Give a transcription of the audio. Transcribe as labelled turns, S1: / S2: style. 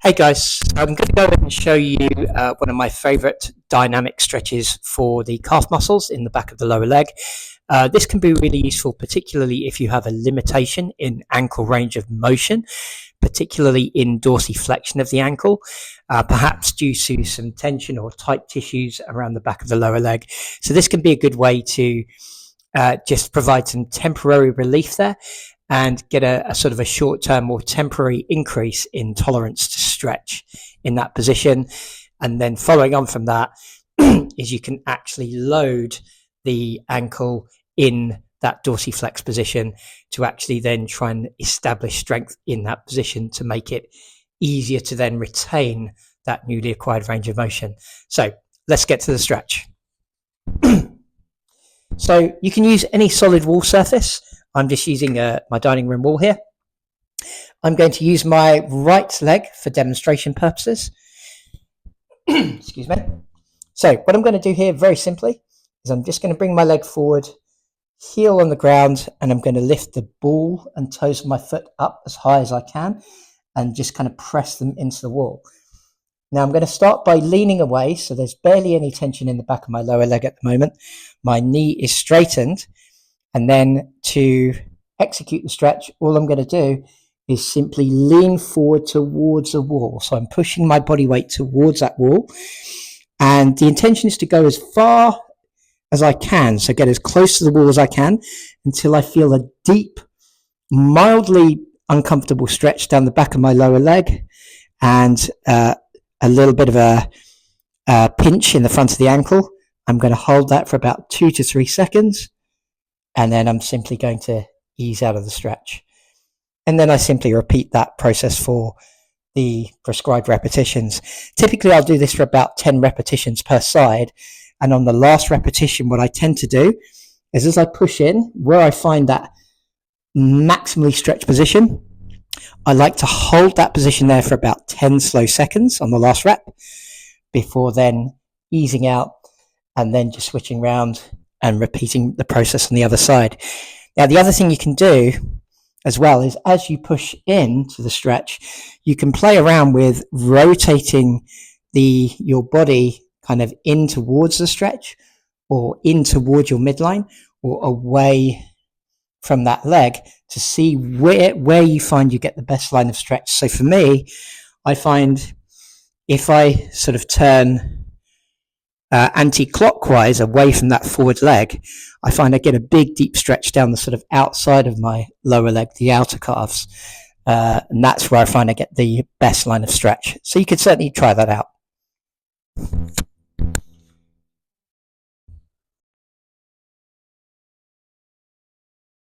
S1: Hey guys, I'm going to go and show you one of my favorite dynamic stretches for the calf muscles in the back of the lower leg. This can be really useful, particularly if you have a limitation in ankle range of motion, particularly in dorsiflexion of the ankle, perhaps due to some tension or tight tissues around the back of the lower leg. So this can be a good way to just provide some temporary relief there and get a sort of a short-term or temporary increase in tolerance to stretch in that position. And then following on from that is you can actually load the ankle in that dorsiflex position to actually then try and establish strength in that position to make it easier to then retain that newly acquired range of motion. So let's get to the stretch. So you can use any solid wall surface. I'm just using my dining room wall here. I'm going to use my right leg for demonstration purposes. Excuse me. So what I'm going to do here very simply is I'm just going to bring my leg forward, heel on the ground, and I'm going to lift the ball and toes of my foot up as high as I can and just kind of press them into the wall. Now I'm going to start by leaning away, so there's barely any tension in the back of my lower leg at the moment. My knee is straightened. And then to execute the stretch, all I'm going to do is simply lean forward towards the wall. So I'm pushing my body weight towards that wall. And the intention is to go as far as I can. So get as close to the wall as I can until I feel a deep, mildly uncomfortable stretch down the back of my lower leg and a little bit of a pinch in the front of the ankle. I'm going to hold that for about 2 to 3 seconds. And then I'm simply going to ease out of the stretch. And then I simply repeat that process for the prescribed repetitions. Typically, I'll do this for about 10 repetitions per side. And on the last repetition, what I tend to do is as I push in, where I find that maximally stretched position, I like to hold that position there for about 10 slow seconds on the last rep before then easing out and then just switching around and repeating the process on the other side. Now, the other thing you can do as well is as you push into the stretch, you can play around with rotating your body kind of in towards the stretch or in towards your midline or away from that leg to see where you find you get the best line of stretch. So for me, I find if I sort of turn anti-clockwise away from that forward leg, I find I get a big deep stretch down the sort of outside of my lower leg, the outer calves, and that's where I find I get the best line of stretch. So you could certainly try that out.